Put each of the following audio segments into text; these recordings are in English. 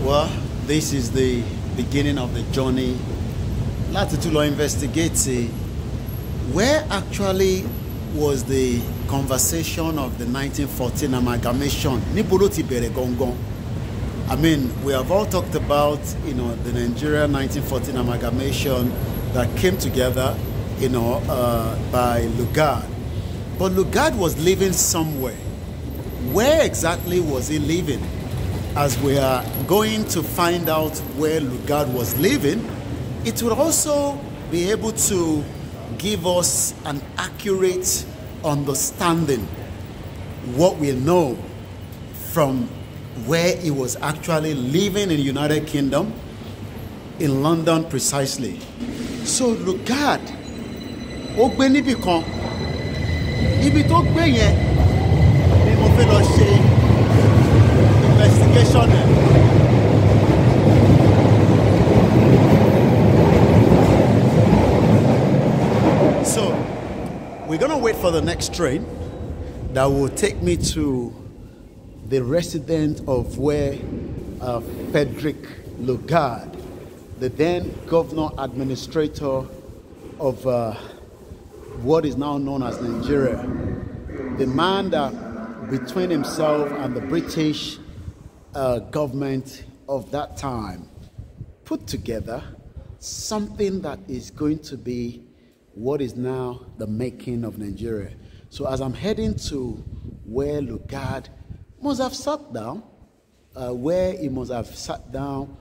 Well, this is the beginning of the journey. Latitulo investigate where actually was the conversation of the 1914 amalgamation. Níbo ti bẹ̀rẹ̀ gangan. I mean, we have all talked about, the Nigeria 1914 amalgamation that came together, by LUGARD. But LUGARD was living somewhere. Where exactly was he living? As we are going to find out where LUGARD was living, it will also be able to give us an accurate understanding what we know from where he was actually living in the United Kingdom, in London precisely. So LUGARD, ó gbé níbì kan, ibi tó gbé yẹn ni mo fẹ́ lọ ṣe investigation. So we're gonna wait for the next train that will take me to the residence of where Frederick LUGARD, the then governor administrator of what is now known as Nigeria, the man that between himself and the British government of that time put together something that is going to be what is now the making of Nigeria. So as I'm heading to where LUGARD must have sat down, where he must have sat down,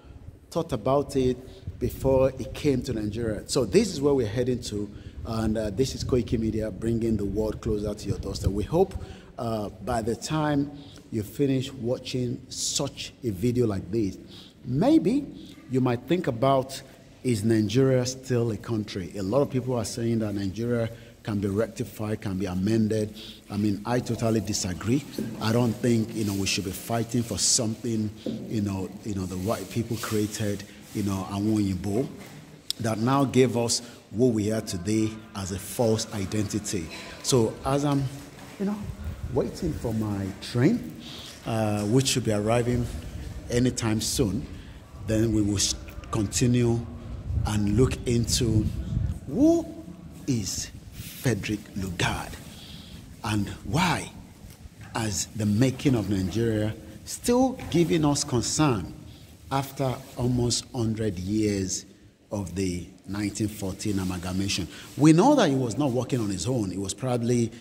thought about it before he came to Nigeria. So this is where we're heading to, and this is Koiki Media, bringing the world closer to your doorstep. We hope by the time you finish watching such a video like this, maybe you might think about, is Nigeria still a country? A lot of people are saying that Nigeria can be rectified, can be amended. I mean, I totally disagree. I don't think, we should be fighting for something, the white people created, Awon that now gave us what we are today as a false identity. So as I'm, waiting for my train, which should be arriving anytime soon, then we will continue and look into who is Frederick LUGARD and why, as the making of Nigeria, still giving us concern after almost 100 years of the 1914 amalgamation. We know that he was not working on his own. He was probably,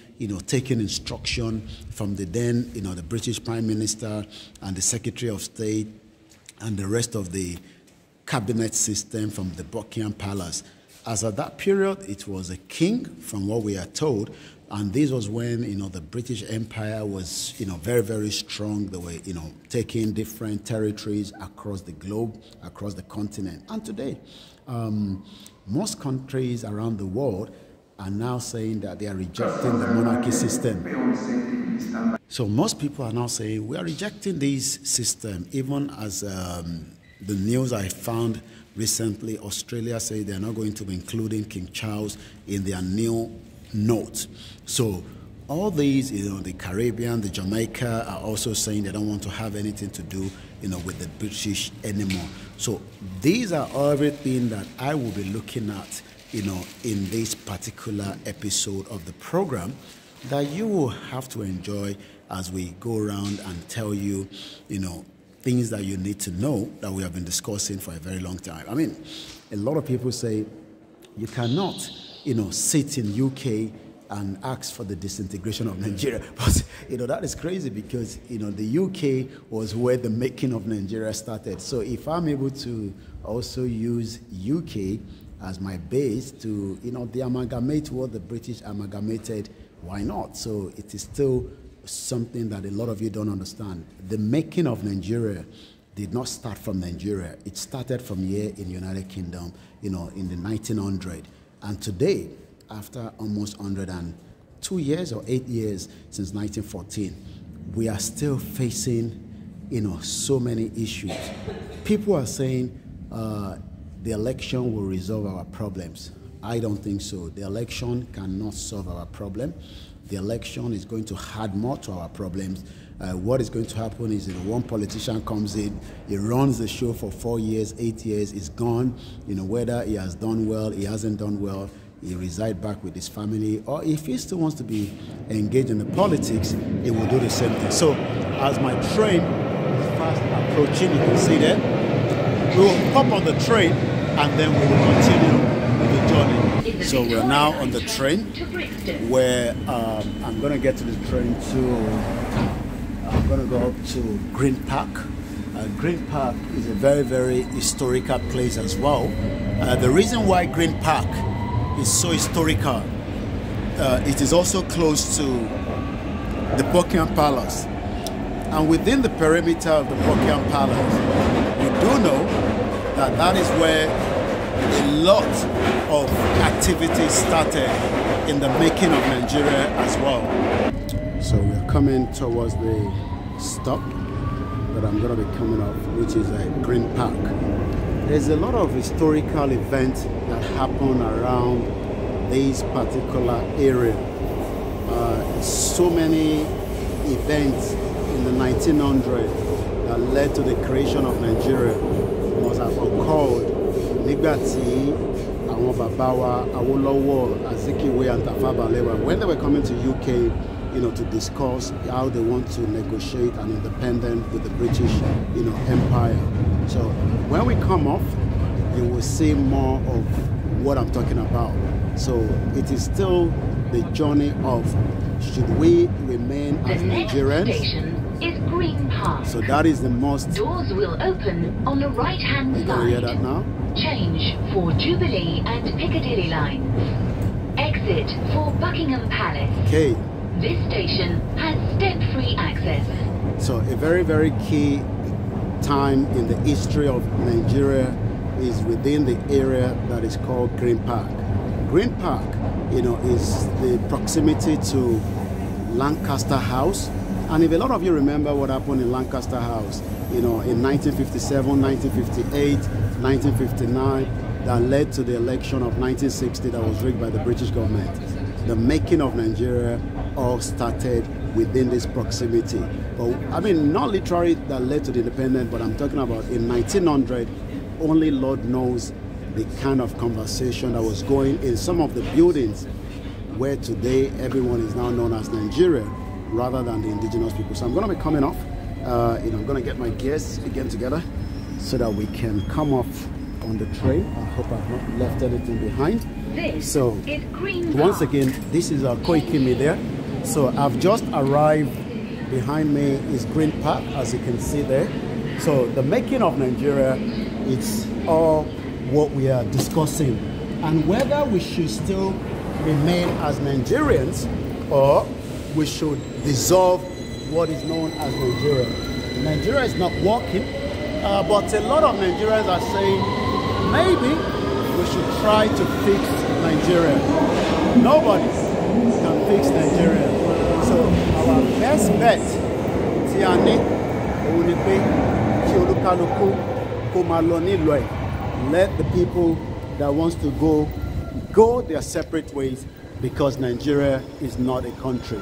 taking instruction from the then, the British Prime Minister and the Secretary of State and the rest of the cabinet system from the Buckingham Palace. As at that period, it was a king, from what we are told, and this was when, the British Empire was, very, very strong. They were, taking different territories across the globe, across the continent. And today, most countries around the world are now saying that they are rejecting the monarchy system. So most people are now saying, we are rejecting this system, even as the news I found recently, Australia say they're not going to be including King Charles in their new note. So all these, the Caribbean, the Jamaica are also saying they don't want to have anything to do, with the British anymore. So these are everything that I will be looking at, in this particular episode of the program that you will have to enjoy as we go around and tell you, things that you need to know that we have been discussing for a very long time. I mean, a lot of people say you cannot, sit in UK and ask for the disintegration of Nigeria. But, that is crazy because, the UK was where the making of Nigeria started. So if I'm able to also use UK as my base to, de amalgamate what the British amalgamated, why not? So it is still something that a lot of you don't understand. The making of Nigeria did not start from Nigeria. It started from here in the United Kingdom, in the 1900s. And today, after almost 102 years or 8 years since 1914, we are still facing, so many issues. People are saying the election will resolve our problems. I don't think so. The election cannot solve our problem. The election is going to add more to our problems. What is going to happen is, one politician comes in, he runs the show for 4 years, 8 years, is gone. Whether he has done well, he hasn't done well, he resides back with his family, or if he still wants to be engaged in the politics, he will do the same thing. So as my train is fast approaching, you can see there, we will hop on the train and then we will continue with the journey. So we're now on the train where I'm going to get to the train I'm going to go up to Green Park. Green Park is a very, very historical place as well. The reason why Green Park is so historical, it is also close to the Buckingham Palace. And within the perimeter of the Buckingham Palace, we do know that that is where a lot of activities started in the making of Nigeria as well. So we're coming towards the stop that I'm going to be coming off, which is Green Park. There's a lot of historical events that happen around this particular area. So many events in the 1900s that led to the creation of Nigeria must have occurred nígbàtí àwọn bàbá wa Awólọ́wọ̀, Azikiwe and Tafawa Balewa, when they were coming to UK, to discuss how they want to negotiate an independence with the British, Empire. So when we come off, you will see more of what I'm talking about. So it is still the journey of, should we remain as Nigerians? Is Green Park. So that is the most. Doors will open on the right-hand side. You can hear that now? Change for Jubilee and Piccadilly lines. Exit for Buckingham Palace. Okay. This station has step-free access. So a very, very key time in the history of Nigeria is within the area that is called Green Park. Green Park, is the proximity to Lancaster House. And if a lot of you remember what happened in Lancaster House, in 1957, 1958, 1959, that led to the election of 1960 that was rigged by the British government. The making of Nigeria all started within this proximity. But I mean, not literally that led to the independence, but I'm talking about in 1900, only Lord knows the kind of conversation that was going in some of the buildings where today everyone is now known as Nigeria, rather than the indigenous people. So I'm going to be coming off. I'm going to get my gears again together so that we can come off on the train. I hope I've not left anything behind. So once again, this is our Koiki Media. So I've just arrived. Behind me is Green Park, as you can see there. So the making of Nigeria, it's all what we are discussing, and whether we should still remain as Nigerians or we should dissolve what is known as Nigeria. Nigeria is not working, but a lot of Nigerians are saying maybe we should try to fix Nigeria. Nobody can fix Nigeria. So our best bet, let the people that wants to go their separate ways, because Nigeria is not a country.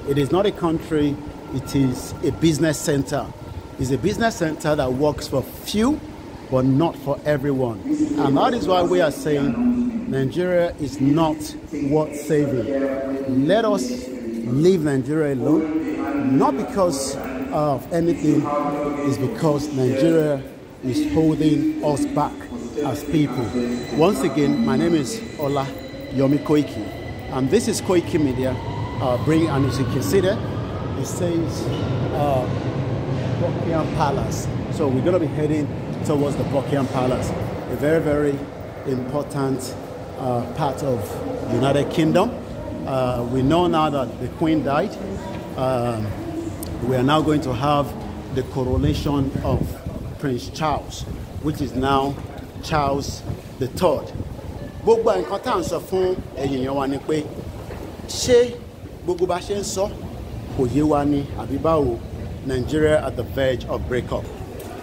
It is not a country, it is a business center. It's a business center that works for few, but not for everyone. And that is why we are saying Nigeria is not worth saving. Let us leave Nigeria alone, not because of anything, it's because Nigeria is holding us back as people. Once again, my name is Ola Yomi Koiki, and this is Koiki Media. And as you can see there, it says Buckingham Palace. So we're going to be heading towards the Buckingham Palace, a very, very important part of United Kingdom. We know now that the Queen died. We are now going to have the coronation of Prince Charles, which is now Charles III. Gbogbo nǹkan tá à ń sọ fún èèyàn wa ni pé ṣé gbogbo bá ṣe ń sọ kò yé wa ni àbí báwo? Nigeria at the verge of breakup.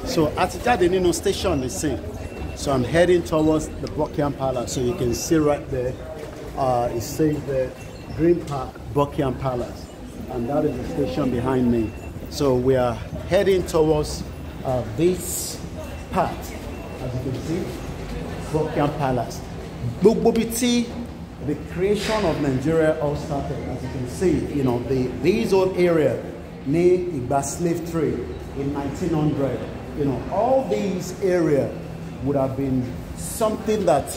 So àti jáde nínú station nìsín. So I'm heading towards the Buckingham Palace. So you can see right there, it says the Green Park Buckingham Palace, and that is the station behind me. So we are heading towards this part, as you can see, Buckingham Palace. Bobiti, the creation of Nigeria all started, as you can see, you know, these old area near Igba slave trade in 1900. You know, all these areas would have been something that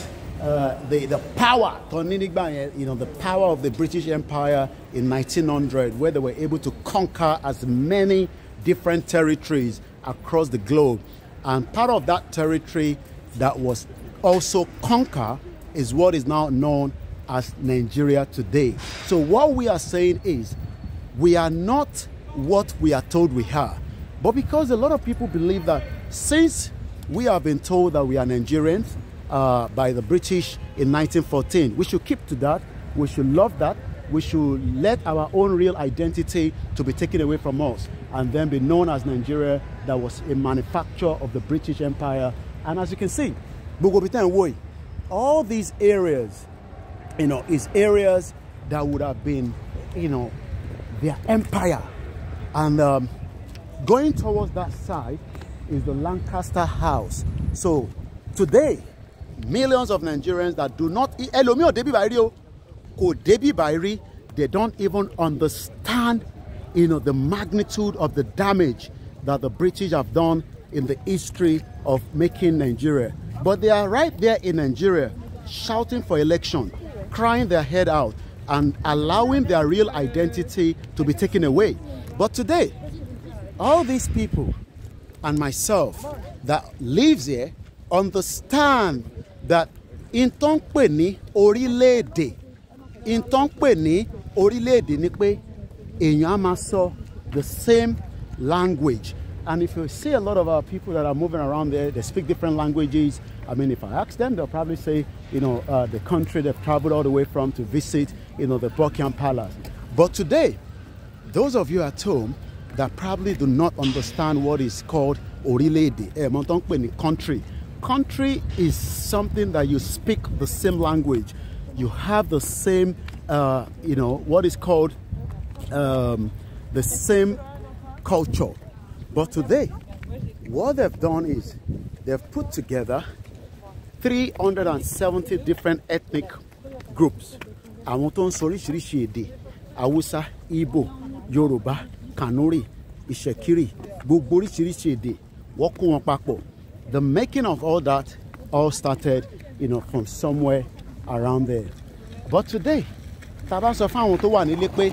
the power, you know, the power of the British Empire in 1900, where they were able to conquer as many different territories across the globe. And part of that territory that was also conquered is what is now known as Nigeria today. So what we are saying is, we are not what we are told we are. But because a lot of people believe that since we have been told that we are Nigerians by the British in 1914, we should keep to that, we should love that, we should let our own real identity to be taken away from us and then be known as Nigeria, that was a manufacture of the British Empire. And as you can see, all these areas, you know, is areas that would have been, you know, their empire. And going towards that side is the Lancaster House. So today, millions of Nigerians that do not, they don't even understand, you know, the magnitude of the damage that the British have done in the history of making Nigeria. But they are right there in Nigeria, shouting for election, crying their head out, and allowing their real identity to be taken away. But today, all these people and myself that lives here understand that in tonpe ni orílẹ̀-èdè, in tonpe ni orílẹ̀-èdè ni pé èèyàn á máa sọ the same language. And if you see a lot of our people that are moving around there, they speak different languages. I mean, if I ask them, they'll probably say, you know, the country they've traveled all the way from to visit, you know, the Buckingham Palace. But today, those of you at home that probably do not understand what is called orílẹ̀-èdè, country. Country is something that you speak the same language. You have the same, you know, what is called the same culture. But today, what they've done is they've put together 370 different ethnic groups. Àwọn tó ń sọ oríṣiríṣi èdè, Hausa, Igbo, Yoruba, Kanuri, Ìṣẹ̀kírì, gbogbo oríṣiríṣi èdè, wọ́n kó wọn papọ̀. The making of all that all started, you know, from somewhere around there. But today, tá bá sọ fún àwọn tó wà nílé pé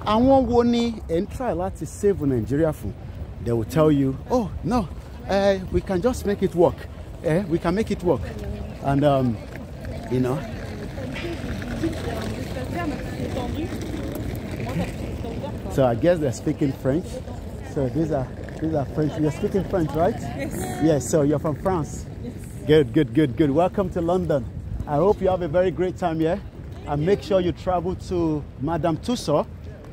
àwọn wo ni ẹ ń try láti save Nigeria fún, they will tell you, oh no, we can just make it work. We can make it work. And you know, so I guess they're speaking French. So these are French. You're speaking French, right? Yes. Yes. So you're from France. Yes. Good. Welcome to London. I hope you have a very great time here. And make sure you travel to Madame Tussauds.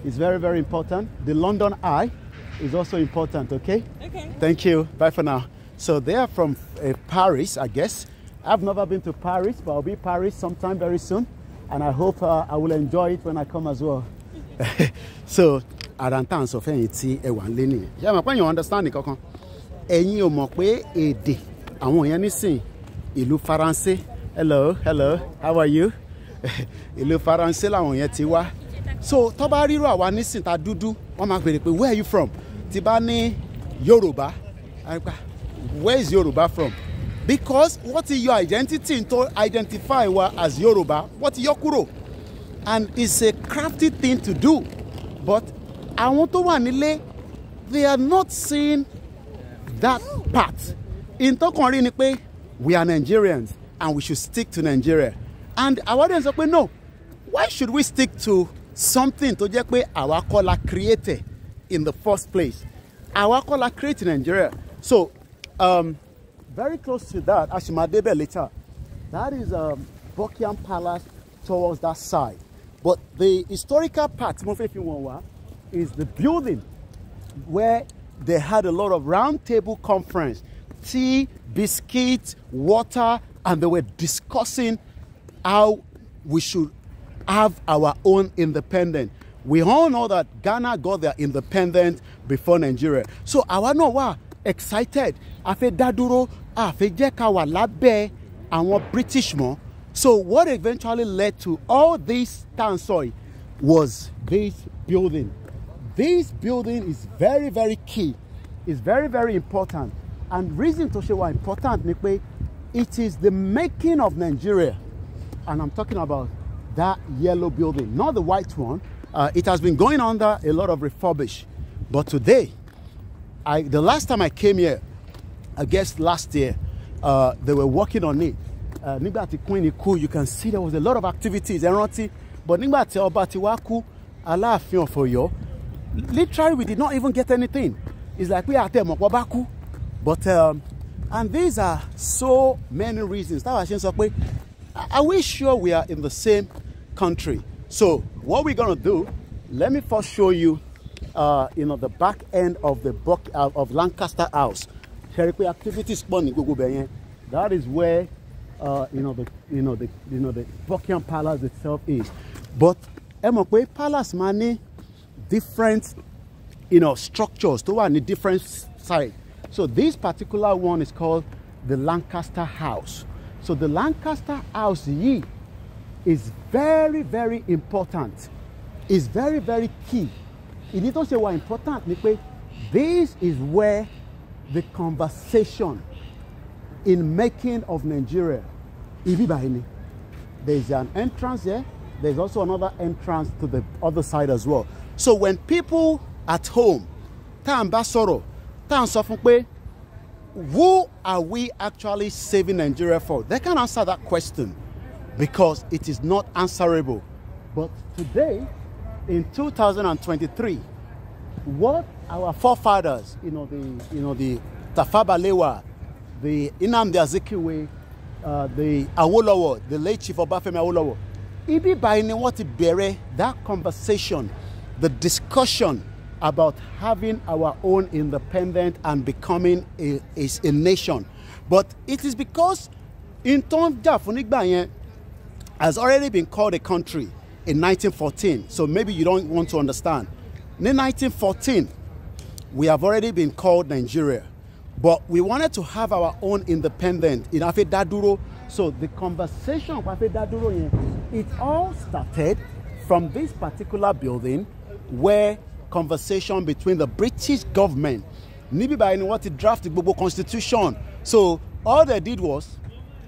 It's very, very important. The London Eye is also important. Okay. Okay. Thank you. Bye for now. So they are from Paris, I guess. I've never been to Paris, but I'll be in Paris sometime very soon. And I hope I will enjoy it when I come as well. So, Arantan so fẹ́yìntì ẹwà ńlé nìyẹn. Ṣé mo pé you understand nǹkan kan? Ẹ̀yin ò mọ̀ pé èdè àwọn èèyàn nísìn ìlú Faransé. Hello, how are you? Ìlú Faransé làwọn èèyàn ti wá. So, tó bá ríro àwa nísìn ta dúdú, wọ́n máa béèrè pé where are you from? Tí bá ní Yorùbá, where is Yoruba from? Because what is your identity to identify as Yoruba? What is your kuro? And it's a crafty thing to do. But I want to wanile, they are not seeing that part. In Tokonri Nipe, we are Nigerians and we should stick to Nigeria. And our audience say, no, why should we stick to something to just pé our color created in the first place? Our color created in Nigeria. So very close to that, Ashimadebe later, that is Buckingham Palace towards that side. But the historical part is the building where they had a lot of round table conference, tea, biscuits, water, and they were discussing how we should have our own independence. We all know that Ghana got their independence before Nigeria. So àwa náà wà excited. A fẹ́ dá dúró, a fẹ́ jẹ́ ká wà lábẹ́ àwọn British mọ́. So what eventually led to all this Tansoi was this building. This building is very, very key. It's very, very important. And reason to say why important ni pé it is the making of Nigeria. And I'm talking about that yellow building, not the white one. It has been going under a lot of refurbish. But today, the last time I came here, I guess last year, they were working on it. Nígbà tí Queen kú, you can see there was a lot of activities. But nígbà tí Ọba ti wá kú, Aláàfin of Ọ̀yọ́, literally we did not even get anything. It's like we are there, Ọba kú. But and these are so many reasons. Are we sure we are in the same country? So what we're gonna do? Let me first show you, the back end of the of Lancaster House. Activities that is where the Buckingham Palace itself is. But Palace money different structures to one different side. So this particular one is called the Lancaster House. So the Lancaster House is very, very important. It's very, very key. It need to say why important. This is where the conversation in making of Nigeria. There's an entrance here. There's also another entrance to the other side as well. So when people at home, who are we actually saving Nigeria for? They can answer that question because it is not answerable. But today, in 2023, what our forefathers, the Tafawa Balewa, the Nnamdi Azikiwe, the Awolowo, the late Chief Obafemi Awolowo, ibi baini what bere that conversation, the discussion about having our own independence and becoming a nation. But it is because in Funigba has already been called a country in 1914. So maybe you don't want to understand. In 1914, we have already been called Nigeria. But we wanted to have our own independence in Afe Daduro. So the conversation of Afe Daduro, it all started from this particular building where conversation between the British government, Nibi what it drafted the constitution. So all they did was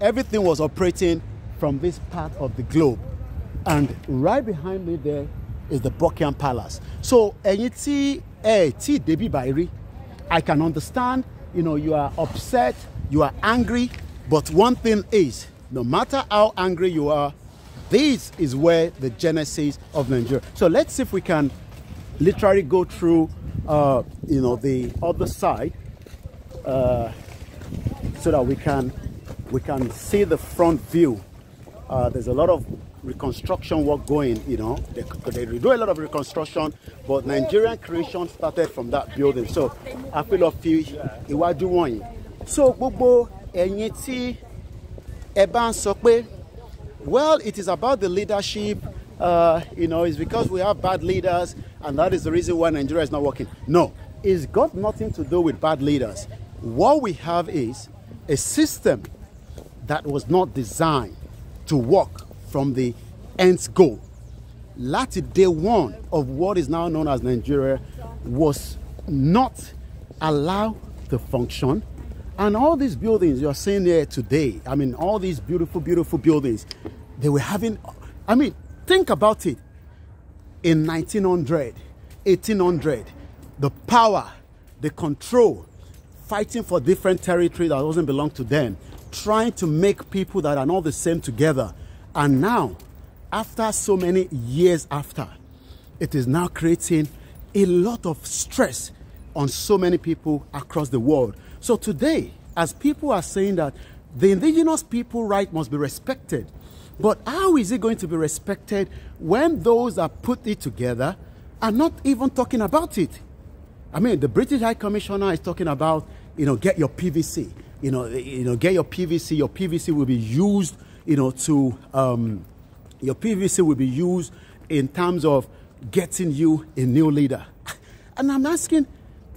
everything was operating from this part of the globe. And right behind me there is the Buckingham Palace. So I can understand, you are upset, you are angry, but one thing is, no matter how angry you are, this is where the genesis of Nigeria. So let's see if we can literally go through, the other side, so that we can see the front view. There's a lot of reconstruction work going. They do a lot of reconstruction, but Nigerian creation started from that building. So I feel iwájú wọ̀nyí. So gbogbo ẹ̀yin tí ẹ bá ń sọ pé, well, it is about the leadership. It's because we have bad leaders, and that is the reason why Nigeria is not working. No, it's got nothing to do with bad leaders. What we have is a system that was not designed to work from the end's goal. Lati day one of what is now known as Nigeria was not allowed to function. And all these buildings you're seeing here today, all these beautiful, beautiful buildings, they were having, think about it. In 1900, 1800, the power, the control, fighting for different territory that doesn't belong to them, trying to make people that are not the same together. And now, after so many years after, it is now creating a lot of stress on so many people across the world. So today, as people are saying that the indigenous people right must be respected, but how is it going to be respected when those that put it together are not even talking about it? The British High Commissioner is talking about, get your PVC, get your PVC. Your PVC will be used, your PVC will be used in terms of getting you a new leader. And I'm asking,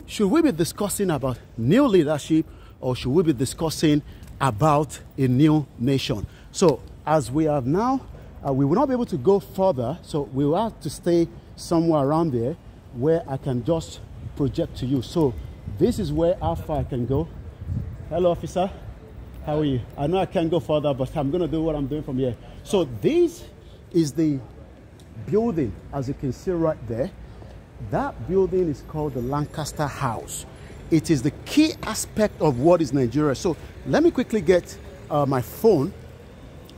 should we be discussing about new leadership or should we be discussing about a new nation? So as we have now, we will not be able to go further, so we will have to stay somewhere around there where I can just project to you. So this is how far I can go. Hello, officer. How are you? I know I can't go further, but I'm going to do what I'm doing from here. So this is the building, as you can see right there. That building is called the Lancaster House. It is the key aspect of what is Nigeria. So let me quickly get my phone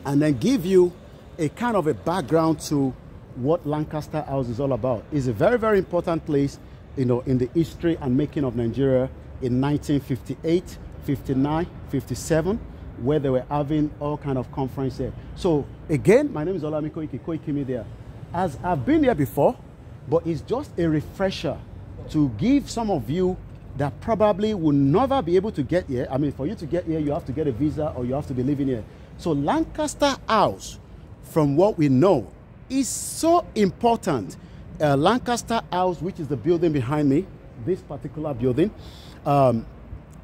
and then give you a kind of a background to what Lancaster House is all about. It's a very, very important place, you know, in the history and making of Nigeria in 1958, 59, 57, where they were having all kind of conference here. So again, my name is Olamiko Koiki. As I've been here before, but it's just a refresher to give some of you that probably will never be able to get here. I mean, for you to get here, you have to get a visa or you have to be living here. So Lancaster House, from what we know, is so important. Lancaster House, which is the building behind me, this particular building,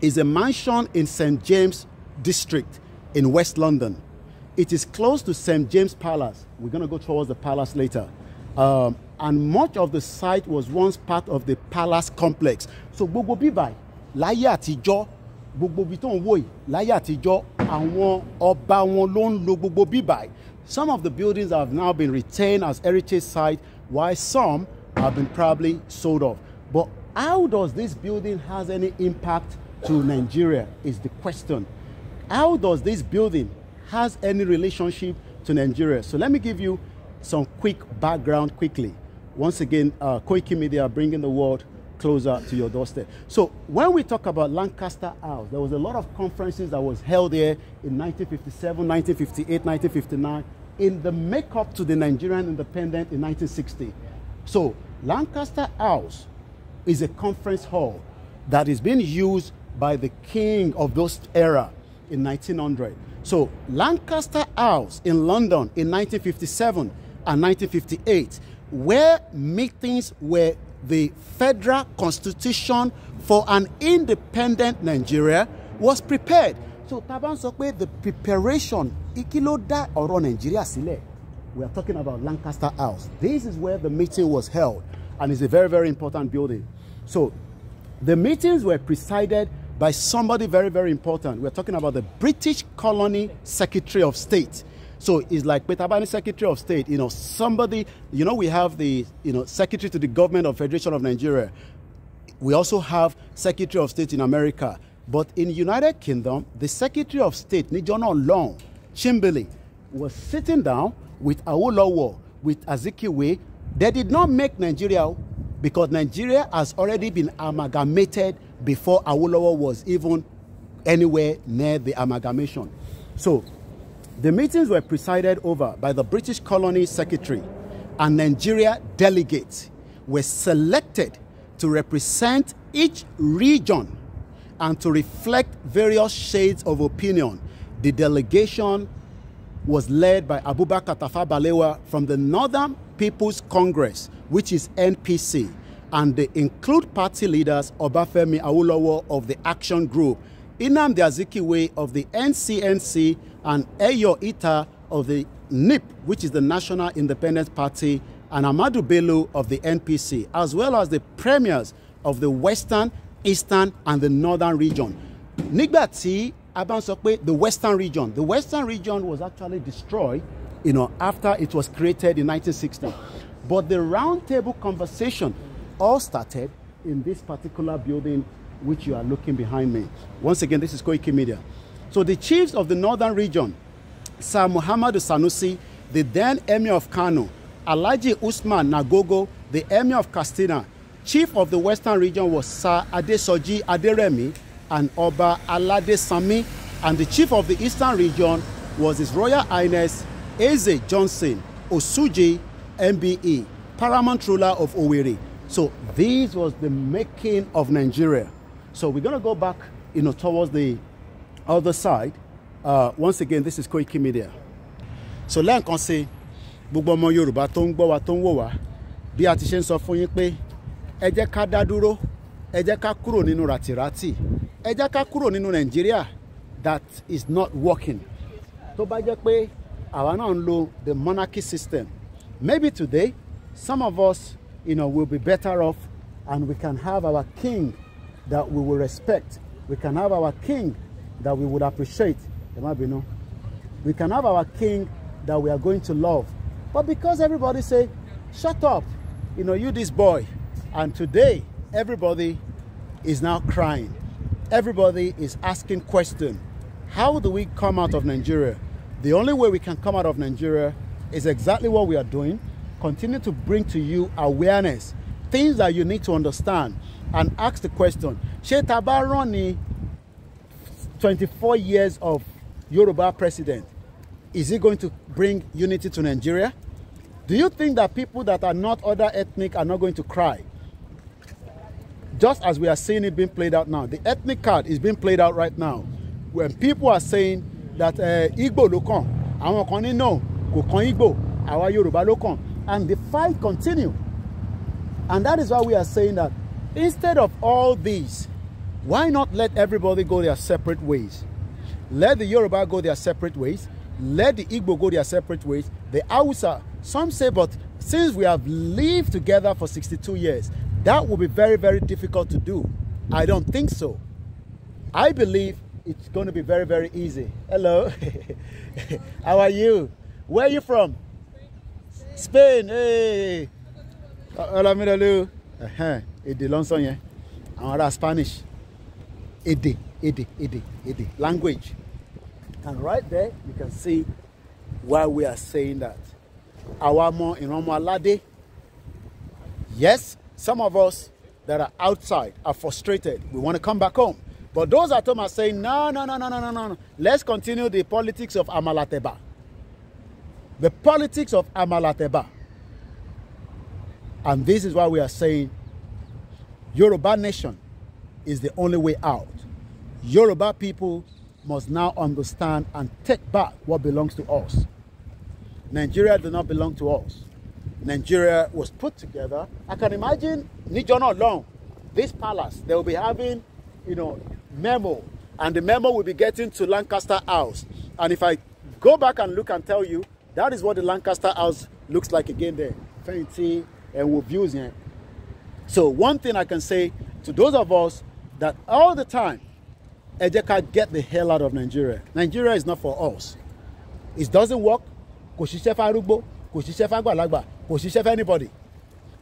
is a mansion in St. James District in West London. It is close to St. James Palace. We're going to go towards the palace later. And much of the site was once part of the palace complex. So gbogbo bíbáyìí láyé àtijọ́, gbogbo bí tó ń wò yìí láyé àtijọ́, àwọn ọba wọn ló ń lo gbogbo bíbáyìí. Some of the buildings have now been retained as heritage sites, while some have been probably sold off. But how does this building has any impact to Nigeria is the question. How does this building has any relationship to Nigeria? So let me give you some quick background quickly. Once again, Koiki Media bringing the world closer to your doorstep. So when we talk about Lancaster House, there was a lot of conferences that was held here in 1957, 1958, 1959, in the makeup to the Nigerian independence in 1960. So Lancaster House is a conference hall that is being used by the king of those era in 1900. So Lancaster House in London in 1957 and 1958, where meetings were the federal constitution for an independent Nigeria was prepared. So Taban Sokwe, the preparation, ikiloda oro Nigeria sile. We are talking about Lancaster House. This is where the meeting was held, and it's a very, very important building. So the meetings were presided by somebody very, very important. We're talking about the British Colony Secretary of State. So it's like Petabani Secretary of State, you know, somebody, you know, we have the, you know, Secretary to the Government of Federation of Nigeria. We also have Secretary of State in America. But in United Kingdom, the Secretary of State, Nijono Long, Chimbili, was sitting down with Awolowo, with Azikiwe. They did not make Nigeria because Nigeria has already been amalgamated before Awolowo was even anywhere near the amalgamation. So the meetings were presided over by the British Colony Secretary, and Nigeria delegates were selected to represent each region and to reflect various shades of opinion. The delegation was led by Abubakar Tafawa Balewa from the Northern People's Congress, which is NPC, and they include party leaders Obafemi Awolowo of the Action Group, Nnamdi Azikiwe of the NCNC, and Eyo Ita of the NIP, which is the National Independence Party, and Amadu Bello of the NPC, as well as the premiers of the Western, Eastern, and the Northern region. Nigbati Abansokwe, the Western region was actually destroyed, you know, after it was created in 1960. But the roundtable conversation all started in this particular building, which you are looking behind me. Once again, this is Koiki Media. So the chiefs of the Northern region, Sir Muhammadu Sanusi, the then Emir of Kano, Alhaji Usman Nagogo, the Emir of Katsina. Chief of the Western region was Sir Adesoji Aderemi and Oba Alade Sami, and the chief of the Eastern region was His Royal Highness Eze Johnson Osuji MBE, Paramount Ruler of Owerri. So this was the making of Nigeria. So we're going to go back, you know, towards the other side. Once again, this is Koiki Media. So lẹ́ẹ̀kan sí gbogbo ọmọ Yorùbá tó ń gbọ́ wa tó ń wò wá, bí a ti ṣe ń sọ fún yín pé ẹ jẹ́ ká dá dúró, ẹ jẹ́ ká kúrò nínú ràtìràtì, ẹ jẹ́ ká kúrò nínú Nàìjíríà that is not working. Tó bá jẹ́ pé àwa náà ń lo the monarchy system, maybe today some of us, will be better off, and we can have our king that we will respect. We can have our king that we would appreciate. We can have our king that we are going to love. But because everybody say, shut up, you this boy. And today, everybody is now crying. Everybody is asking questions. How do we come out of Nigeria? The only way we can come out of Nigeria is exactly what we are doing. Continue to bring to you awareness, things that you need to understand, and ask the question, Ṣé tá bá rán ní 24 years of Yoruba president, is he going to bring unity to Nigeria? Do you think that people that are not other ethnic are not going to cry? Just as we are seeing it being played out now, the ethnic card is being played out right now, when people are saying that Igbo ló kàn, àwọn kan ní no, kò kàn Igbo, àwa Yoruba ló kàn. And the fight continues. And that is why we are saying that instead of all these, why not let everybody go their separate ways? Let the Yoruba go their separate ways. Let the Igbo go their separate ways. The Hausa, some say, but since we have lived together for 62 years, that will be very, very difficult to do. I don't think so. I believe it's going to be very, very easy. Hello. How are you? Where are you from? Spain. Hey. Hola, míralo. Èdè ló ń sọ yẹn. Àwọn ará Spanish. Èdè. Language. And right there, you can see why we are saying that. Àwa ọmọ ìran ọmọ aládé. Yes, some of us that are outside are frustrated. We want to come back home. But those at home are saying, no. Let's continue the politics of Amalateba. The politics of Amalateba. And this is why we are saying Yoruba nation is the only way out. Yoruba people must now understand and take back what belongs to us. Nigeria does not belong to us. Nigeria was put together. I can imagine, Nijono long, this palace, they will be having, memo. And the memo will be getting to Lancaster House. And if I go back and look and tell you, that is what the Lancaster House looks like again there. Fancy and with views here. So one thing I can say to those of us that all the time, Ejeka, get the hell out of Nigeria. Nigeria is not for us. It doesn't work. Kò ṣiṣẹ́ f'arúgbó, kò ṣiṣẹ́ f'àgbàlagbà, kò ṣiṣẹ́ f'anybody.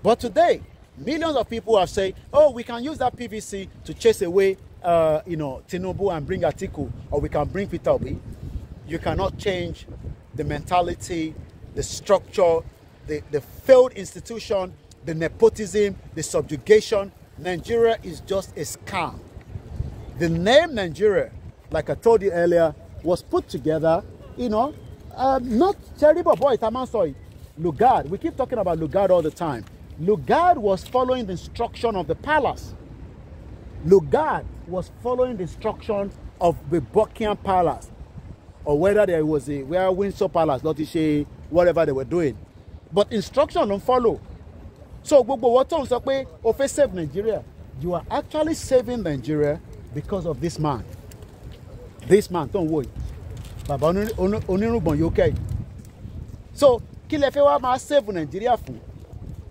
But today, millions of people have said, oh, we can use that PVC to chase away, Tinubu and bring Atiku, or we can bring Peter Obi. You cannot change the mentality, the structure, the failed institution, the nepotism, the subjugation. Nigeria is just a scam. The name Nigeria, like I told you earlier, was put together, not terrible boy, Tamansoy, LUGARD. We keep talking about LUGARD all the time. LUGARD was following the instruction of the palace. LUGARD was following the instruction of the Buckingham Palace, or whether there was Windsor Palace, Lottiche, whatever they were doing. But instruction don't follow. So, what don't say, "Oh, save Nigeria." You are actually saving Nigeria because of this man. This man, don't worry. Baba onírùngbọ̀n yóò kẹ́yìn. So kí lẹ fẹ́ wá máa save Nàìjíríà fún?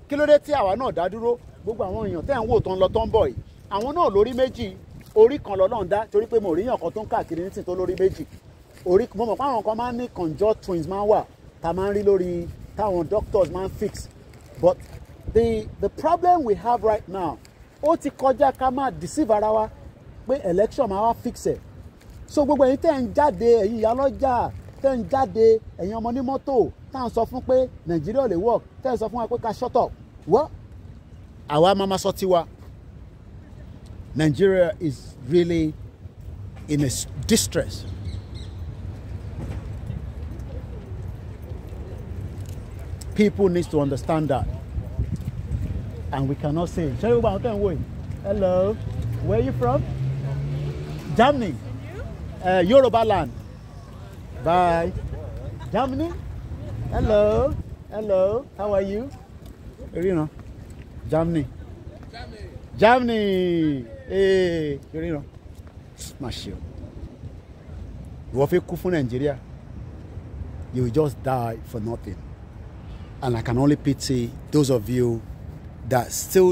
Kí ló dé tí àwa náà dá dúró? Gbogbo àwọn èèyàn tẹ́ ń wò tán lọ tán bọ̀ yìí. Àwọn náà lórí méjì, orí kan lọ́lọ́run dá torí pé mo rí èèyàn kan tó ń káàkiri nísìnyí tó lórí méjì. Mo mọ̀ pé àwọn kan máa ń ní conjoined twins máa ń wà tá máa ń rí lórí táwọn doctors máa ń fix. But the problem we have right now, ó ti kọjá ká máa deceive ara wa pé election máa wá fix ẹ̀. So gbogbo ẹ̀yin tẹ́ ń jáde, ẹ̀yin ìyálọ́jà tẹ́ ń jáde, ẹ̀yin ọmọ ní mọ́tò tá à ń sọ fún pé Nàìjíríà lè work, tẹ́ ń sọ fún wa pé ká shut up. What? Àwa máa sọ tiwa. Nigeria is really in a distress. People need to understand that. And we cannot say, hello, where are you from? Germany. Yoruba land. Bye. Germany? Hello. How are you? You know, Germany. Germany. Hey, you know, smash you. If you come from Nigeria, you will just die for nothing. And I can only pity those of you that still